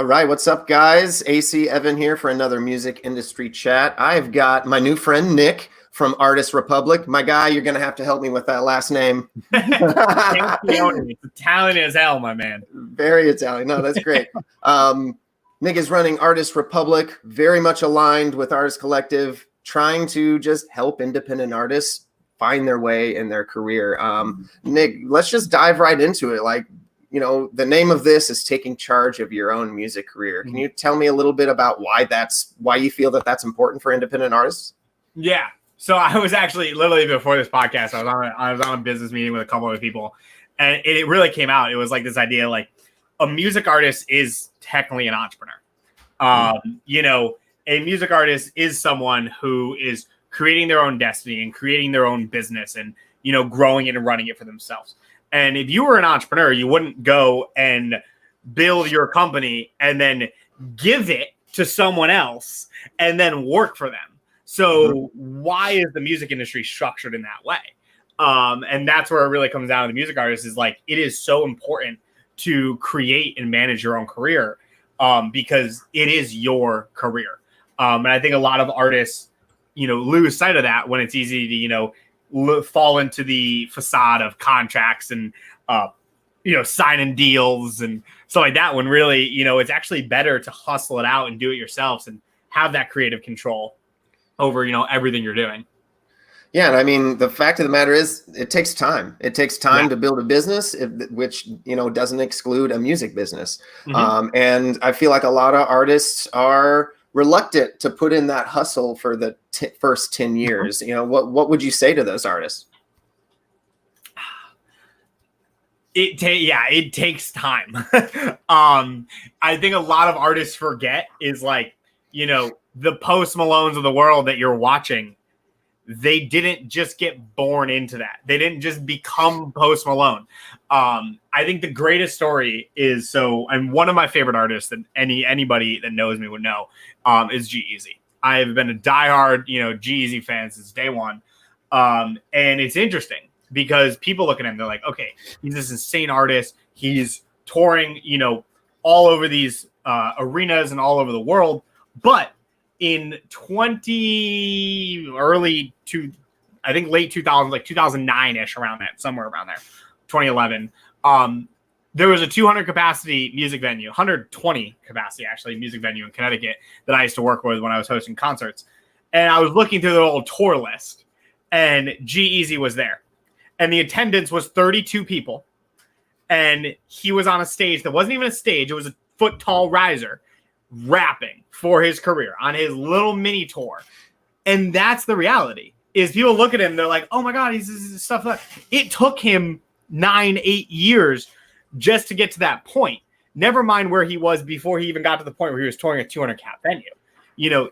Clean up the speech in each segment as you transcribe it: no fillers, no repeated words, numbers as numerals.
All right, what's up, guys? AC Evan here for another music industry chat. I've got my new friend Nick from Artist Republik. My guy, you're going to have to help me with that last name. It's Italian as hell, my man. Very Italian. No, that's great. Nick is running Artist Republik, very much aligned with Artist Collective, trying to just help independent artists find their way in their career. Nick, let's just dive right into it. The name of this is taking charge of your own music career. Can you tell me a little bit about why you feel that that's important for independent artists? Yeah. So I was actually literally before this podcast, I was on a business meeting with a couple of people, and it really came out. It was like this idea, like a music artist is technically an entrepreneur. A music artist is someone who is creating their own destiny and creating their own business and, growing it and running it for themselves. And if you were an entrepreneur, you wouldn't go and build your company and then give it to someone else and then work for them. So why is the music industry structured in that way? And that's where it really comes down to the music artist is like, it is so important to create and manage your own career because it is your career. And I think a lot of artists, lose sight of that when it's easy to, fall into the facade of contracts and, signing deals and stuff like that when really, it's actually better to hustle it out and do it yourselves and have that creative control over, everything you're doing. Yeah. And I mean, the fact of the matter is it takes time. It takes time to build a business, which, doesn't exclude a music business. And I feel like a lot of artists are reluctant to put in that hustle for the first 10 years. What would you say to those artists? It takes time. I think a lot of artists forget is like, the Post Malones of the world that you're watching, they didn't just get born into that. They didn't just become Post Malone. I think the greatest story is and one of my favorite artists that anybody that knows me would know is G-Eazy. I have been a diehard, G-Eazy fan since day one. And it's interesting because people look at him, they're like, okay, he's this insane artist. He's touring, all over these arenas and all over the world. But in late 2000, like 2009-ish, around that, somewhere around there, 2011, there was a 200 capacity music venue, 120 capacity actually music venue in Connecticut that I used to work with when I was hosting concerts. And I was looking through the old tour list and G-Eazy was there. And the attendance was 32 people. And he was on a stage that wasn't even a stage. It was a foot tall riser rapping for his career on his little mini tour. And that's the reality is people look at him. They're like, oh my God, he's stuff like it took him 9-8 years just to get to that point. Never mind where he was before he even got to the point where he was touring a 200 cap venue.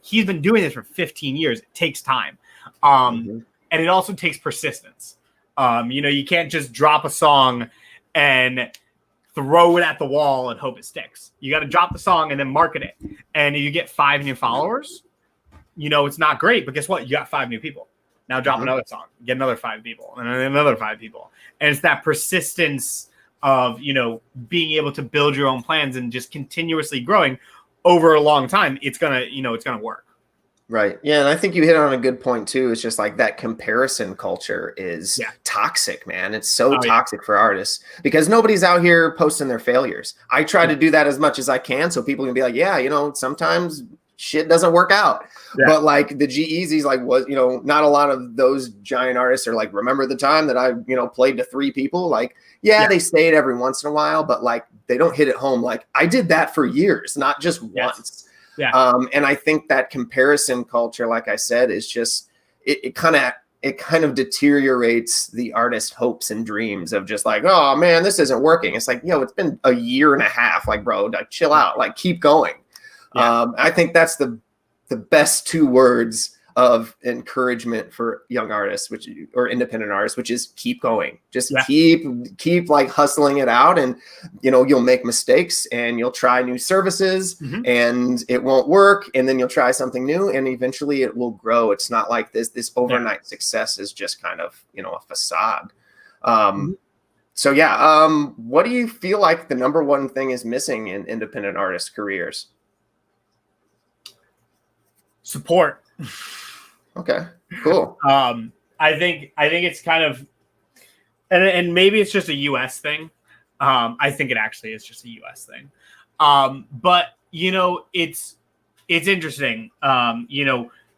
He's been doing this for 15 years. It takes time. And it also takes persistence. You can't just drop a song and throw it at the wall and hope it sticks. You got to drop the song and then market it. And if you get 5 new followers, it's not great, but guess what? You got 5 new people. Now drop another song, get another 5 people and another 5 people. And it's that persistence of, being able to build your own plans and just continuously growing over a long time. It's going to work. Right. Yeah. And I think you hit on a good point too. It's just like that comparison culture is toxic, man. It's so toxic for artists because nobody's out here posting their failures. I try to do that as much as I can. So people can be like, sometimes shit doesn't work out. But like the G-Eazy's not a lot of those giant artists are like, remember the time that I, played to 3 people? Like, they stayed every once in a while, but like, they don't hit it home. Like I did that for years, not just once. And I think that comparison culture, like I said, is just it kind of deteriorates the artist's hopes and dreams of just like, oh man, this isn't working. It's like, it's been a year and a half. Like, bro, like, chill out, like keep going. I think that's the best 2 words of encouragement for young artists, or independent artists, which is keep going. Just keep like hustling it out, and you'll make mistakes and you'll try new services and it won't work, and then you'll try something new and eventually it will grow. It's not like this overnight success is just kind of a facade. So yeah, what do you feel like the number one thing is missing in independent artist careers? Support. Okay, cool. I think it's kind of, and maybe it's just a US thing. I think it actually is just a US thing. But it's interesting.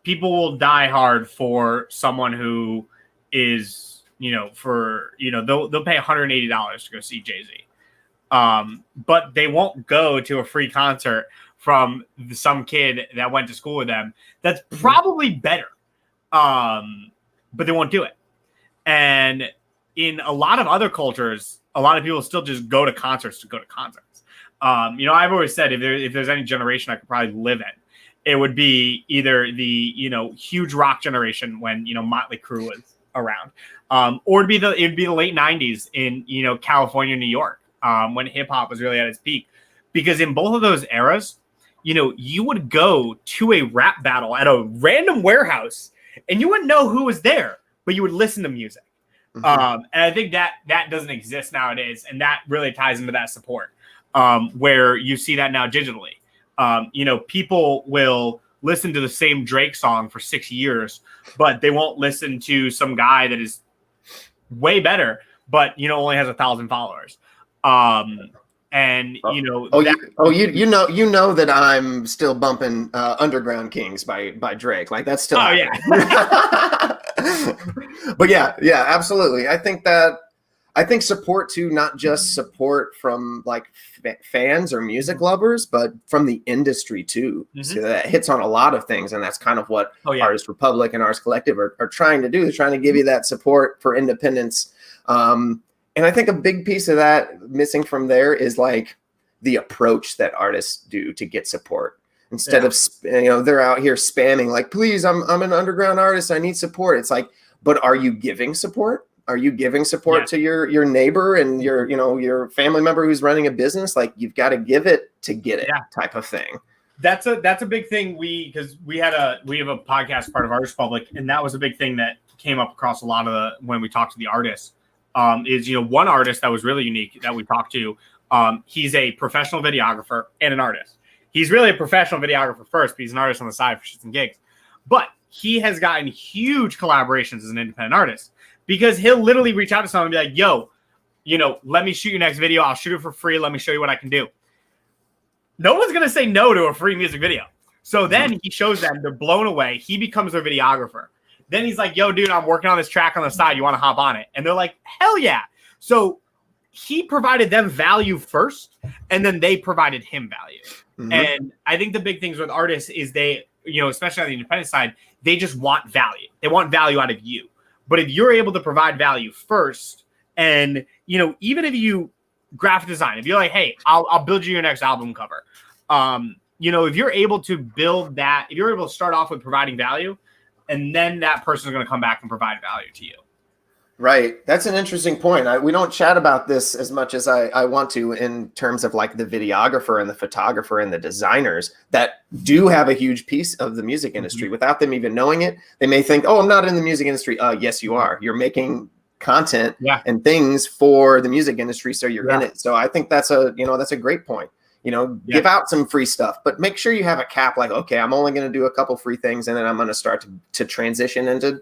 People will die hard for someone who is, they'll pay $180 to go see Jay-Z. But they won't go to a free concert from some kid that went to school with them. That's probably better. But they won't do it. And in a lot of other cultures, a lot of people still just go to concerts to go to concerts. I've always said if there's any generation I could probably live in, it would be either the huge rock generation when Motley Crue was around, or it'd be the late '90s in California, New York, when hip hop was really at its peak. Because in both of those eras, you would go to a rap battle at a random warehouse and you wouldn't know who was there, but you would listen to music. And I think that doesn't exist nowadays, and that really ties into that support, where you see that now digitally. People will listen to the same Drake song for 6 years, but they won't listen to some guy that is way better, but only has 1,000 followers. You know that I'm still bumping Underground Kings by Drake. Like that's still yeah. But yeah, absolutely. I think support too, not just support from like fans or music lovers, but from the industry too. So that hits on a lot of things, and that's kind of what Artist Republic and Artist Collective are trying to do. They're trying to give you that support for independence. And I think a big piece of that missing from there is like the approach that artists do to get support. Instead of, they're out here spamming like, please, I'm an underground artist, I need support. It's like, but are you giving support? Are you giving support to your neighbor and your family member who's running a business? Like you've got to give it to get it type of thing. That's a big thing. Because we have a podcast part of Artist Republic, and that was a big thing that came up across a lot of when we talked to the artists. Is one artist that was really unique that we talked to. He's a professional videographer and an artist. He's really a professional videographer first, but he's an artist on the side for shits and gigs. But he has gotten huge collaborations as an independent artist because he'll literally reach out to someone and be like, yo, let me shoot your next video. I'll shoot it for free. Let me show you what I can do. No one's going to say no to a free music video. So then he shows them, they're blown away. He becomes their videographer. Then he's like, yo, dude, I'm working on this track on the side. You want to hop on it? And they're like, hell yeah. So he provided them value first, and then they provided him value. And I think the big things with artists is they, especially on the independent side, they just want value. They want value out of you. But if you're able to provide value first, and, even if you graphic design, if you're like, hey, I'll build you your next album cover. If you're able to build that, if you're able to start off with providing value, and then that person is going to come back and provide value to you. Right. That's an interesting point. We don't chat about this as much as I want to in terms of like the videographer and the photographer and the designers that do have a huge piece of the music industry without them even knowing it. They may think, oh, I'm not in the music industry. Yes, you are. You're making content and things for the music industry. So you're in it. So I think that's a great point. Give out some free stuff, but make sure you have a cap. Like, okay, I'm only going to do a couple free things, and then I'm going to start to transition into,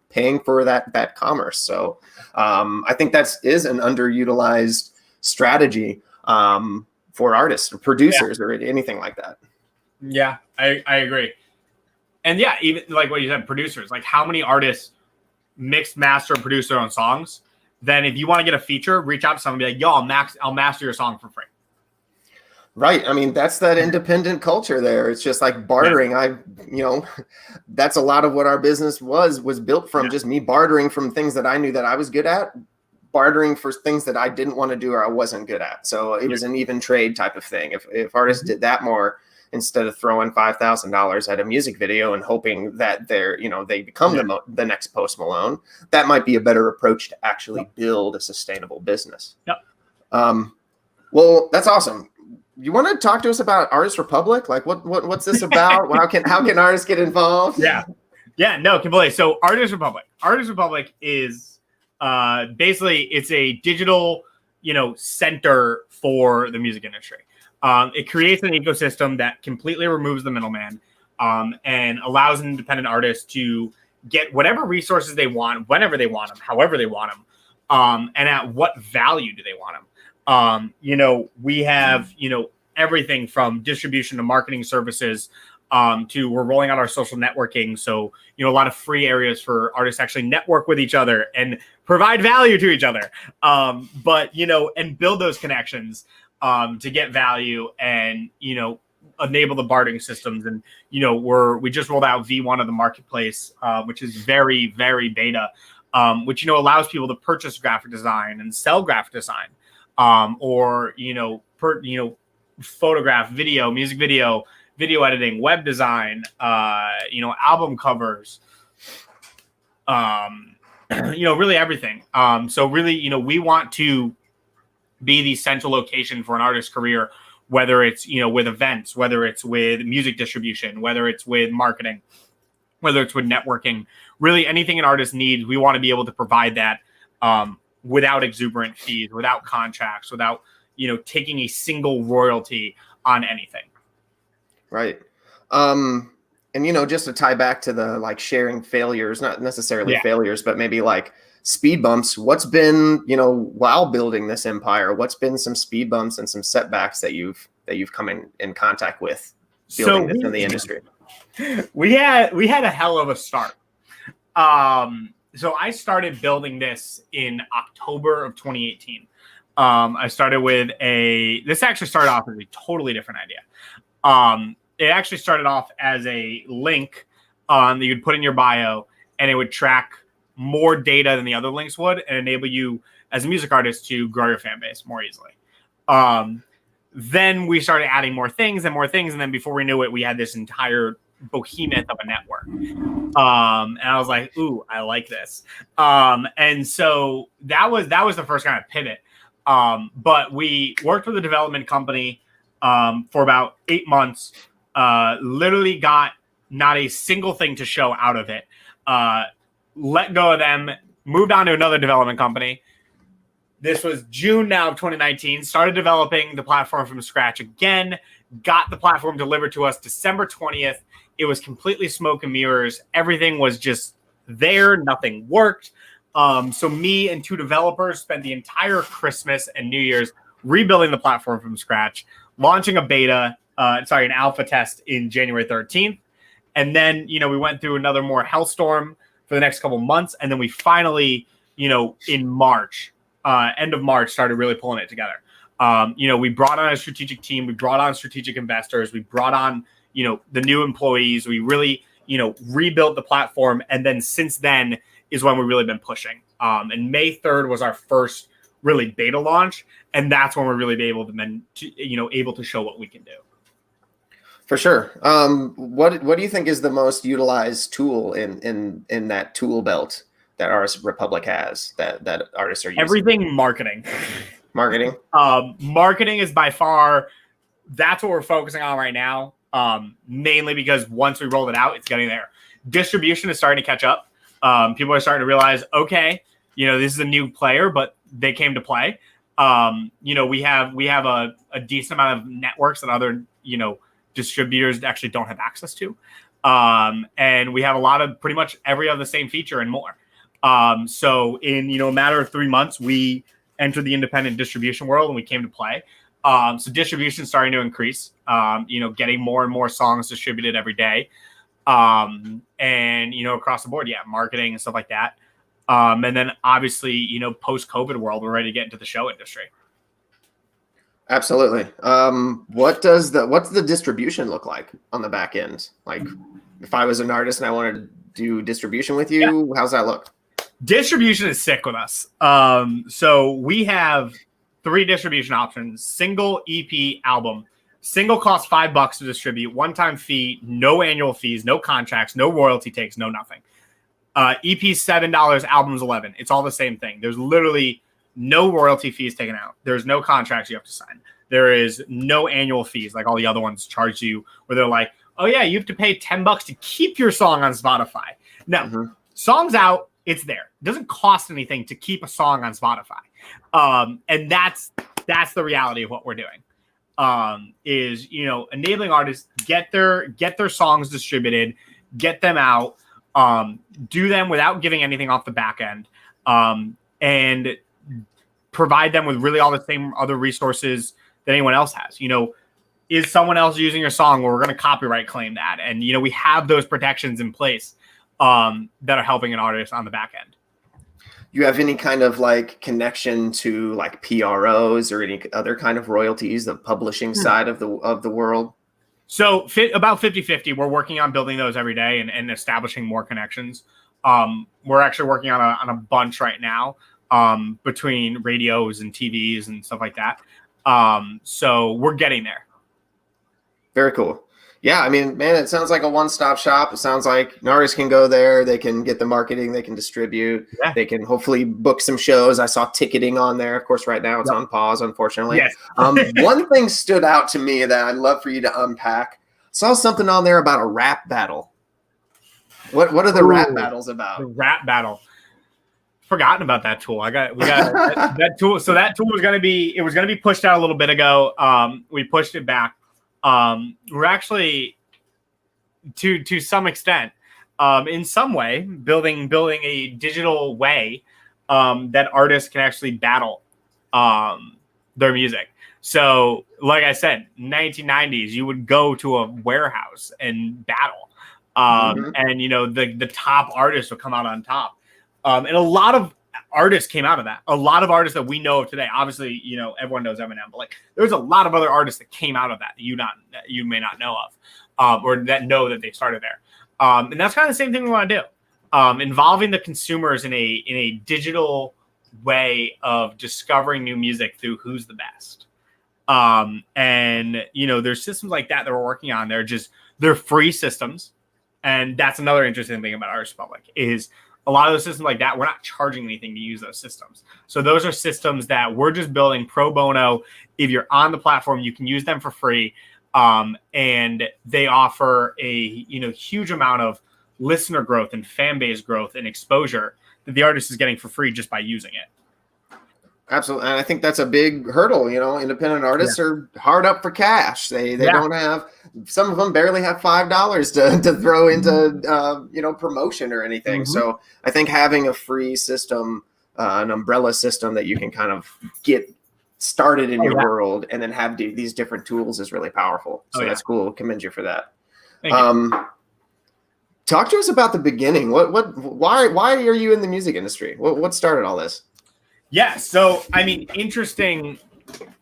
paying for that commerce. So I think that is an underutilized strategy for artists or producers or anything like that. Yeah, I agree. And even like what you said, producers, like how many artists mix, master, and produce their own songs? Then if you want to get a feature, reach out to someone and be like, yo, I'll master your song for free. Right. I mean, that's that independent culture there. It's just like bartering. That's a lot of what our business was built from just me bartering from things that I knew that I was good at, bartering for things that I didn't want to do or I wasn't good at. So it was an even trade type of thing. If artists did that more, instead of throwing $5,000 at a music video and hoping that they become the next Post Malone, that might be a better approach to actually build a sustainable business. Well, that's awesome. You want to talk to us about Artist Republic? Like what's this about? how can artists get involved? No, completely. So Artist Republic is Basically, it's a digital, center for the music industry. It creates an ecosystem that completely removes the middleman, and allows an independent artist to get whatever resources they want, whenever they want them, however they want them, and at what value do they want them. We have, everything from distribution to marketing services, to we're rolling out our social networking. So, a lot of free areas for artists to actually network with each other and provide value to each other. And build those connections to get value and, enable the bartering systems. And, we just rolled out V1 of the marketplace, which is very, very beta, which, allows people to purchase graphic design and sell graphic design, or, photograph, video, music video, video editing, web design, album covers, really everything. So really, we want to be the central location for an artist's career, whether it's, with events, whether it's with music distribution, whether it's with marketing, whether it's with networking, really anything an artist needs, we want to be able to provide that, without exuberant fees, without contracts, without, taking a single royalty on anything. Right. And, just to tie back to the like sharing failures, not necessarily failures, but maybe like speed bumps, what's been, while building this empire, what's been some speed bumps and some setbacks that you've come in contact with building this in the industry? We had a hell of a start. So I started building this in October of 2018. I started with this actually started off as a totally different idea. It actually started off as a link that you'd put in your bio, and it would track more data than the other links would and enable you as a music artist to grow your fan base more easily. Then we started adding more things. And then before we knew it, we had this entire behemoth of a network. And I was like, ooh, I like this. And so that was the first kind of pivot. But we worked with a development company for about 8 months, literally got not a single thing to show out of it, let go of them, moved on to another development company. This was June now of 2019, started developing the platform from scratch again, got the platform delivered to us December 20th. It was completely smoke and mirrors. Everything was just there. Nothing worked. So me and 2 developers spent the entire Christmas and New Year's rebuilding the platform from scratch, launching a beta, an alpha test in January 13th. And then, we went through another more hellstorm for the next couple months. And then we finally, in March, end of March, started really pulling it together. We brought on a strategic team. We brought on strategic investors. We brought on, the new employees. We really, rebuilt the platform. And then since then is when we've really been pushing. And May 3rd was our first really beta launch. And that's when we're really able to show what we can do. For sure. What do you think is the most utilized tool in that tool belt that Artist Republik has that artists are using? Everything marketing. Marketing? Marketing is by far, that's what we're focusing on right now. Mainly because once we rolled it out, it's getting there. Distribution is starting to catch up. People are starting to realize, okay, this is a new player, but they came to play. We have a decent amount of networks that other, distributors actually don't have access to. And we have a lot of pretty much every other same feature and more. So in, a matter of 3 months, we entered the independent distribution world and we came to play. So distribution is starting to increase, getting more and more songs distributed every day. And, across the board, marketing and stuff like that. And then obviously, post-COVID world, we're ready to get into the show industry. Absolutely. What's the distribution look like on the back end? Like if I was an artist and I wanted to do distribution with you, how's that look? Distribution is sick with us. So we have 3 distribution options: single, EP, album. Single costs $5 to distribute, one-time fee, no annual fees, no contracts, no royalty takes, no nothing. EP $7, album's $11. It's all the same thing. There's literally no royalty fees taken out. There's no contracts you have to sign. There is no annual fees like all the other ones charge you, where they're like, oh yeah, you have to pay $10 to keep your song on Spotify. No, song's out. it's there. It doesn't cost anything to keep a song on Spotify. And that's the reality of what we're doing. Is enabling artists get their songs distributed, get them out, do them without giving anything off the back end, and provide them with really all the same other resources that anyone else has. Is someone else using your song? Well, we're going to copyright claim that, and we have those protections in place that are helping an artist on the back end. You have any kind of like connection to like PROs or any other kind of royalties, the publishing side of the world? So about 50-50. We're working on building those every day and establishing more connections. We're actually working on a bunch right now between radios and TVs and stuff like that. So we're getting there. Very cool. Yeah, I mean, man, it sounds like a one-stop shop. It sounds like an artist can go there, they can get the marketing, they can distribute, they can hopefully book some shows. I saw ticketing on there. Of course, right now it's on pause, unfortunately. Yes. One thing stood out to me that I'd love for you to unpack. Saw something on there about a rap battle. What are the rap battles about? The rap battle. Forgotten about that tool. We got that tool. So that tool was going to be pushed out a little bit ago. We pushed it back. We're actually to some extent, in some way, building a digital way that artists can actually battle their music. So, like I said, 1990s, you would go to a warehouse and battle, and the top artists would come out on top, and a lot of artists came out of that. A lot of artists that we know of today. Obviously, everyone knows Eminem, but like there's a lot of other artists that came out of that you may not know of, or that know that they started there. And that's kind of the same thing we want to do. Involving the consumers in a digital way of discovering new music through who's the best. And there's systems like that we're working on. They're free systems, and that's another interesting thing about Artist Republik is a lot of those systems like that, we're not charging anything to use those systems. So those are systems that we're just building pro bono. If you're on the platform, you can use them for free. And they offer a huge amount of listener growth and fan base growth and exposure that the artist is getting for free just by using it. Absolutely. And I think that's a big hurdle. Independent artists are hard up for cash. They don't have, some of them barely have $5 to throw into, promotion or anything. So I think having a free system, an umbrella system that you can kind of get started in your world and then have these different tools is really powerful. So that's cool. Commend you for that. Talk to us about the beginning. Why are you in the music industry? What started all this? Yeah, so I mean, interesting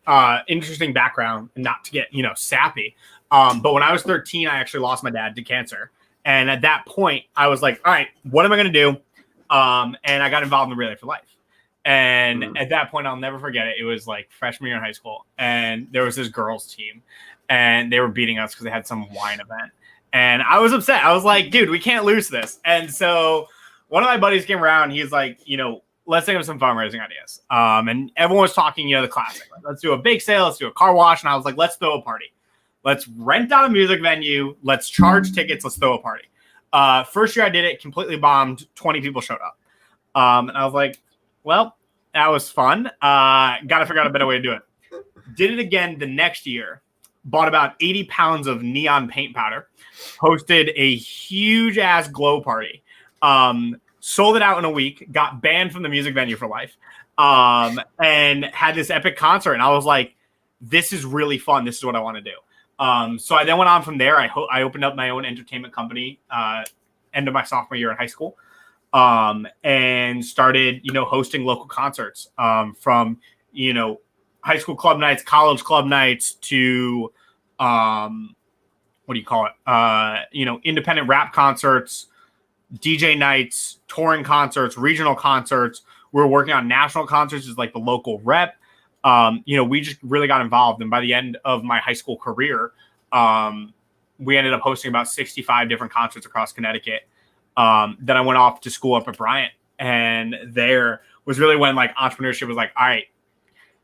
background, and not to get sappy, but when I was 13, I actually lost my dad to cancer, and at that point, I was like, all right, what am I going to do? And I got involved in Relay for Life, and at that point, I'll never forget it. It was like freshman year in high school, and there was this girls team, and they were beating us because they had some wine event, and I was upset. I was like, dude, we can't lose this, and so one of my buddies came around. He's like, let's think of some fundraising ideas. And everyone was talking, the classic. Like, let's do a bake sale. Let's do a car wash. And I was like, let's throw a party. Let's rent out a music venue. Let's charge tickets. Let's throw a party. First year I did it, completely bombed. 20 people showed up. And I was like, well, that was fun. Got to figure out a better way to do it. Did it again the next year. Bought about 80 pounds of neon paint powder. Hosted a huge-ass glow party. Sold it out in a week, got banned from the music venue for life, and had this epic concert. And I was like, this is really fun. This is what I want to do. So I then went on from there. I opened up my own entertainment company end of my sophomore year in high school, and started, hosting local concerts from, high school club nights, college club nights to, independent rap concerts, DJ nights, touring concerts, regional concerts. We're working on national concerts as like the local rep. We just really got involved. And by the end of my high school career, we ended up hosting about 65 different concerts across Connecticut. Then I went off to school up at Bryant. And there was really when like entrepreneurship was like, all right,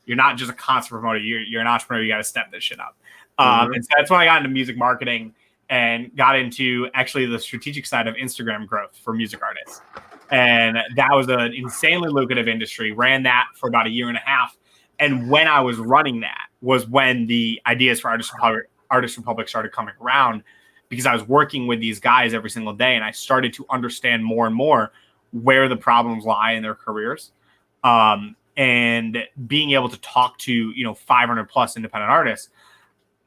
you're not just a concert promoter. You're an entrepreneur. You got to step this shit up. And so that's when I got into music marketing and got into actually the strategic side of Instagram growth for music artists. And that was an insanely lucrative industry. Ran that for about a year and a half. And when I was running that was when the ideas for Artist Republic started coming around, because I was working with these guys every single day, and I started to understand more and more where the problems lie in their careers. And being able to talk to, 500 plus independent artists,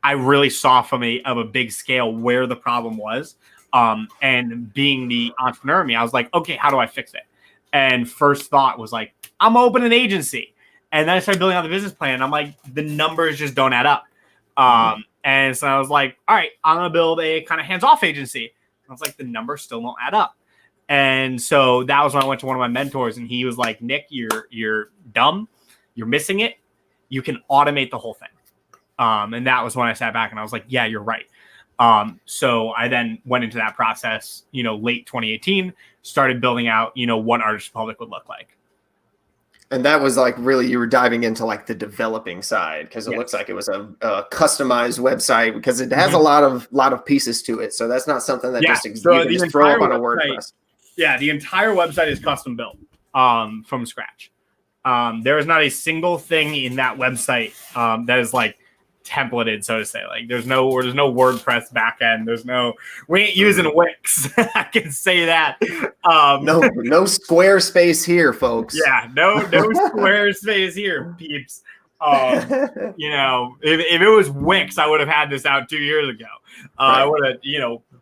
I really saw from a big scale where the problem was. And being the entrepreneur in me, I was like, okay, how do I fix it? And first thought was like, I'm gonna open an agency. And then I started building out the business plan. And I'm like, the numbers just don't add up. And so I was like, all right, I'm going to build a kind of hands-off agency. And I was like, the numbers still don't add up. And so that was when I went to one of my mentors, and he was like, Nick, you're dumb. You're missing it. You can automate the whole thing. And that was when I sat back and I was like, yeah, you're right. So I then went into that process, late 2018, started building out, what Artist Republic would look like. And that was like really, you were diving into like the developing side, because it looks like it was a customized website, because it has a lot of pieces to it. So that's not something that just you can just throw up on a WordPress. Yeah, the entire website is custom built from scratch. There is not a single thing in that website that is like templated, so to say. Like there's no WordPress backend. We ain't using Wix. I can say that. No Squarespace here, folks. Yeah, no Squarespace here, peeps. If it was Wix, I would have had this out 2 years ago. I would have,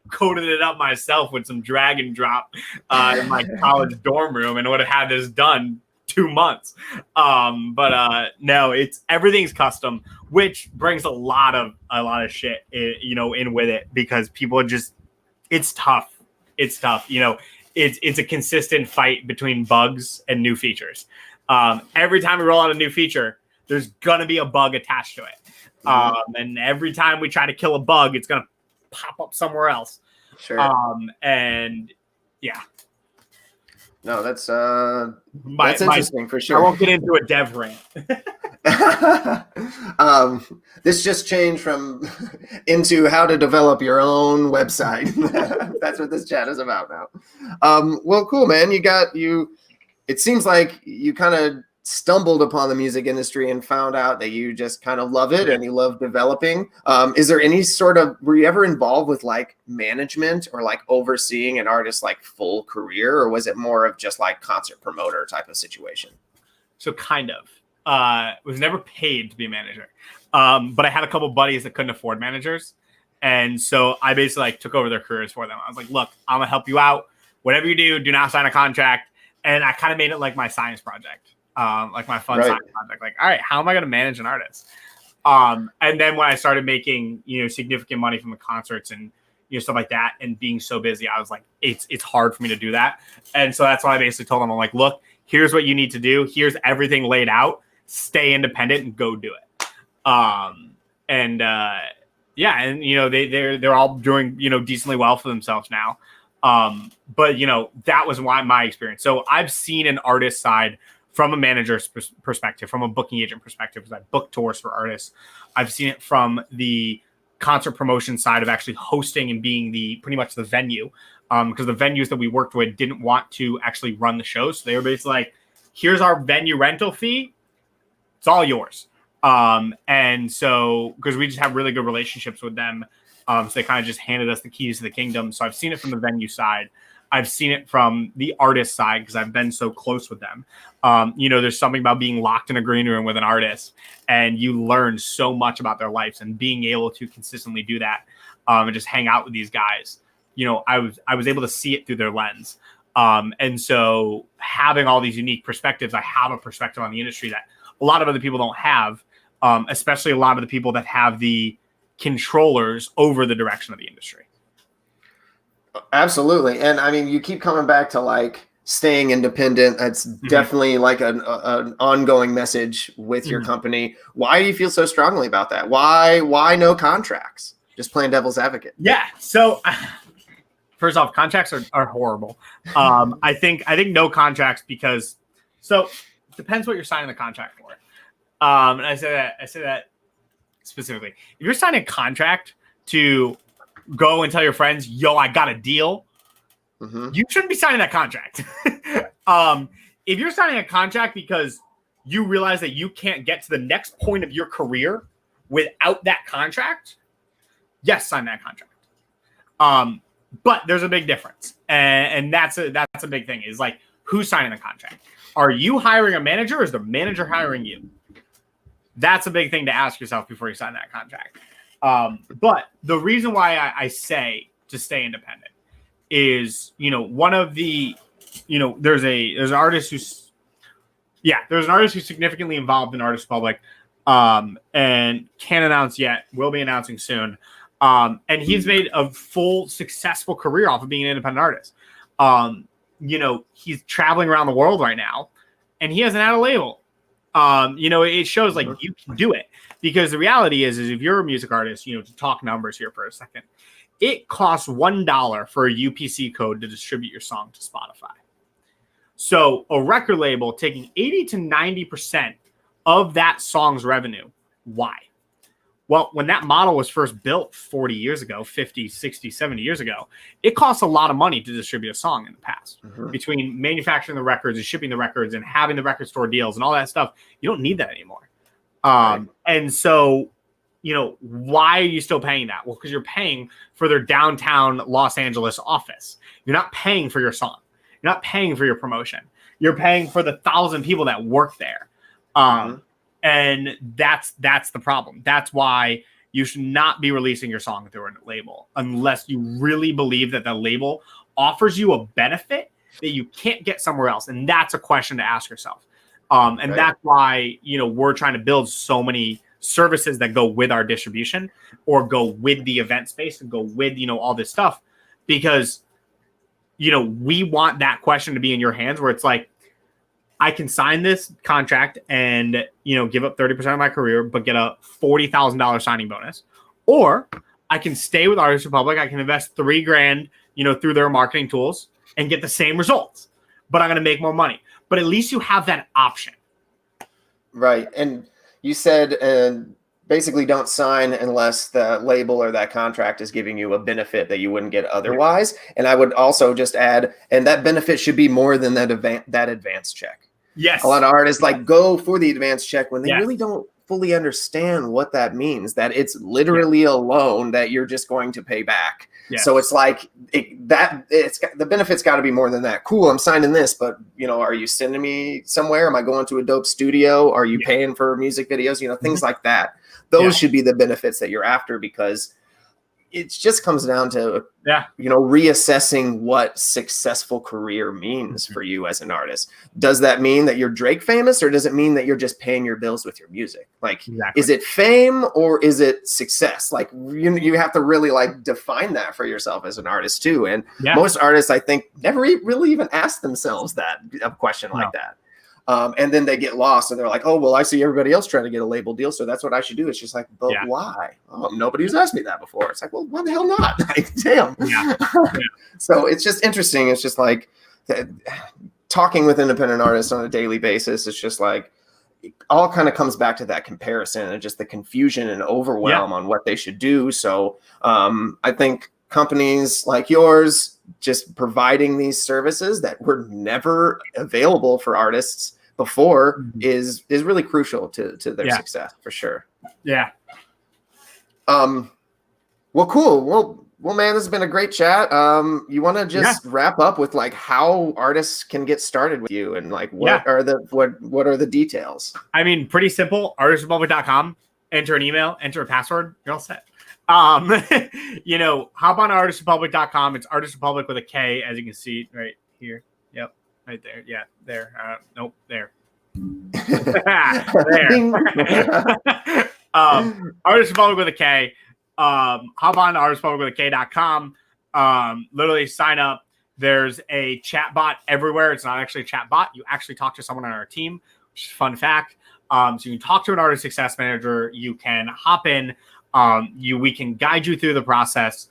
coded it up myself with some drag and drop in my college dorm room, and would have had this done 2 months. No, everything's custom, which brings a lot of shit, in with it, because people are it's tough. It's a consistent fight between bugs and new features. Every time we roll out a new feature, there's going to be a bug attached to it. And every time we try to kill a bug, it's going to pop up somewhere else. Sure. And yeah. No, that's interesting for sure. I won't get into a dev rant. This just changed from into how to develop your own website. That's what this chat is about now. Well, cool, man. It seems like you kind of stumbled upon the music industry and found out that you just kind of love it and you love developing. Is there any were you ever involved with like management or like overseeing an artist's like full career, or was it more of just like concert promoter type of situation? So kind of. Was never paid to be a manager. But I had a couple buddies that couldn't afford managers. And so I basically like took over their careers for them. I was like, look, I'm gonna help you out. Whatever you do not sign a contract. And I kind of made it like my science project. Like my fun science project. Like, all right, how am I going to manage an artist? And then when I started making, significant money from the concerts and, stuff like that, and being so busy, I was like, it's hard for me to do that. And so that's why I basically told them, I'm like, look, here's what you need to do. Here's everything laid out. Stay independent and go do it. And they're all doing, decently well for themselves now. But that was my experience. So I've seen an artist side from a manager's perspective, from a booking agent perspective, because I book tours for artists. I've seen it from the concert promotion side of actually hosting and being pretty much the venue, because the venues that we worked with didn't want to actually run the shows. So they were basically like, here's our venue rental fee. It's all yours. And so, because we just have really good relationships with them, so they kind of just handed us the keys to the kingdom. So I've seen it from the venue side. I've seen it from the artist side because I've been so close with them. There's something about being locked in a green room with an artist, and you learn so much about their lives, and being able to consistently do that and just hang out with these guys. I was able to see it through their lens. And so having all these unique perspectives, I have a perspective on the industry that a lot of other people don't have, especially a lot of the people that have the controllers over the direction of the industry. Absolutely. And I mean, you keep coming back to like staying independent. That's definitely like an ongoing message with your company. Why do you feel so strongly about that? Why no contracts? Just playing devil's advocate. Yeah. So first off, contracts are horrible. I think no contracts, because it depends what you're signing the contract for. And I say that specifically. If you're signing a contract to go and tell your friends, yo, I got a deal, you shouldn't be signing that contract. If you're signing a contract because you realize that you can't get to the next point of your career without that contract, yes, sign that contract. But there's a big difference, and that's a big thing. Is like, who's signing the contract? Are you hiring a manager, or is the manager hiring you? That's a big thing to ask yourself before you sign that contract. But the reason why I say to stay independent is, one of the, there's an artist who's significantly involved in Artist Republic, and can't announce yet, will be announcing soon. And he's made a full successful career off of being an independent artist. He's traveling around the world right now, and he hasn't had a label. It shows like you can do it, because the reality is if you're a music artist, to talk numbers here for a second, it costs $1 for a UPC code to distribute your song to Spotify. So a record label taking 80 to 90% of that song's revenue. Why? Well, when that model was first built 40 years ago, 50, 60, 70 years ago, it costs a lot of money to distribute a song in the past. Between manufacturing the records and shipping the records and having the record store deals and all that stuff, you don't need that anymore. And so, why are you still paying that? Well, because you're paying for their downtown Los Angeles office. You're not paying for your song. You're not paying for your promotion. You're paying for the 1,000 people that work there. And that's the problem. That's why you should not be releasing your song through a label unless you really believe that the label offers you a benefit that you can't get somewhere else. And that's a question to ask yourself. That's why, we're trying to build so many services that go with our distribution or go with the event space and go with, all this stuff, because, we want that question to be in your hands where it's like, I can sign this contract and, give up 30% of my career, but get a $40,000 signing bonus. Or I can stay with Artist Republic. I can invest $3,000, through their marketing tools and get the same results, but I'm going to make more money. But at least you have that option. Right. And you said, basically don't sign unless the label or that contract is giving you a benefit that you wouldn't get otherwise. And I would also just add, and that benefit should be more than that advance check. Yes. A lot of artists go for the advance check when they really don't fully understand what that means, that it's literally a loan that you're just going to pay back. Yes. So it's like the benefit's got to be more than that. Cool, I'm signing this, but are you sending me somewhere? Am I going to a dope studio? Are you paying for music videos? Things like that. Those should be the benefits that you're after, because it just comes down to reassessing what successful career means for you as an artist. Does that mean that you're Drake famous, or does it mean that you're just paying your bills with your music? Is it fame or is it success? You have to really define that for yourself as an artist too. And most artists, I think, never really even ask themselves a question like that. And then they get lost and they're like, oh, well, I see everybody else trying to get a label deal, so that's what I should do. It's just like, but why? Oh, nobody's asked me that before. It's like, well, why the hell not? Damn. So it's just interesting. It's just like talking with independent artists on a daily basis. It's just like, it all kind of comes back to that comparison and just the confusion and overwhelm on what they should do. So I think companies like yours just providing these services that were never available for artists before is really crucial to their success, for sure. Yeah. Well, cool. Well, man, this has been a great chat. You want to just wrap up with how artists can get started with you, and what are the details? I mean, pretty simple. Artistrepublic.com. Enter an email, enter a password, you're all set. Hop on artistrepublic.com. It's Artist Republic with a K, as you can see right here. Yep, right there. Yeah, there. Nope, there. There. Artist Republic with a K. Hop on artistrepublic.com. Literally sign up. There's a chat bot everywhere. It's not actually a chat bot. You actually talk to someone on our team, which is a fun fact. So you can talk to an artist success manager. You can hop in. We can guide you through the process.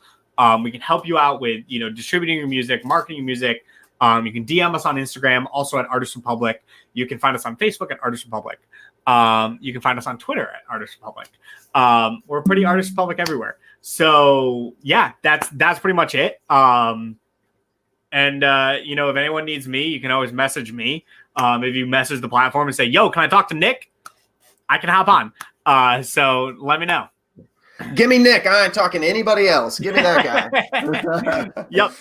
We can help you out with, distributing your music, marketing your music. You can DM us on Instagram, also at Artist Republic. You can find us on Facebook at Artist Republic. You can find us on Twitter at Artist Republic. We're pretty Artist Republic everywhere. So yeah, that's pretty much it. And And, you know, if anyone needs me, you can always message me. If you message the platform and say, yo, can I talk to Nick? I can hop on. So let me know. Give me Nick. I ain't talking to anybody else. Give me that guy. Yep.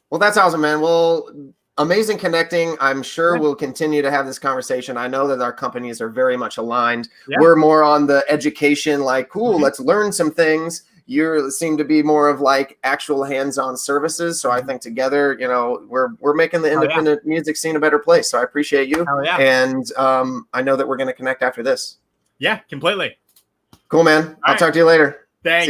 Well, that's awesome, man. Well, amazing connecting. I'm sure we'll continue to have this conversation. I know that our companies are very much aligned. Yeah. We're more on the education, like, cool, let's learn some things. You seem to be more of like actual hands-on services. So I think together, you know, we're making the independent music scene a better place. So I appreciate you. And I know that we're going to connect after this. Yeah, completely. Cool, man. I'll talk to you later. Thanks.